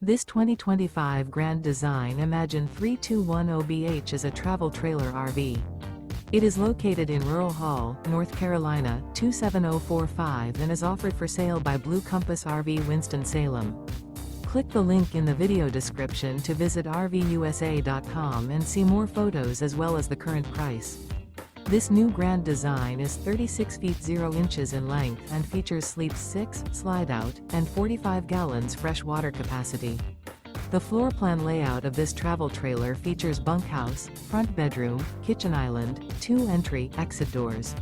This 2025 Grand Design Imagine 3210BH is a travel trailer RV. It is located in Rural Hall, North Carolina, 27045 and is offered for sale by Blue Compass RV Winston, Salem. Click the link in the video description to visit RVUSA.com and see more photos as well as the current price. This new Grand Design is 36 feet 0 inches in length and features sleeps 6, slide-out, and 45 gallons fresh water capacity. The floor plan layout of this travel trailer features bunkhouse, front bedroom, kitchen island, 2 entry/exit doors.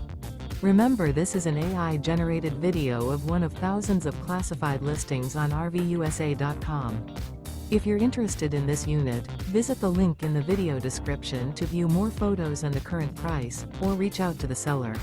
Remember, this is an AI-generated video of one of thousands of classified listings on RVUSA.com. If you're interested in this unit, visit the link in the video description to view more photos and the current price, or reach out to the seller.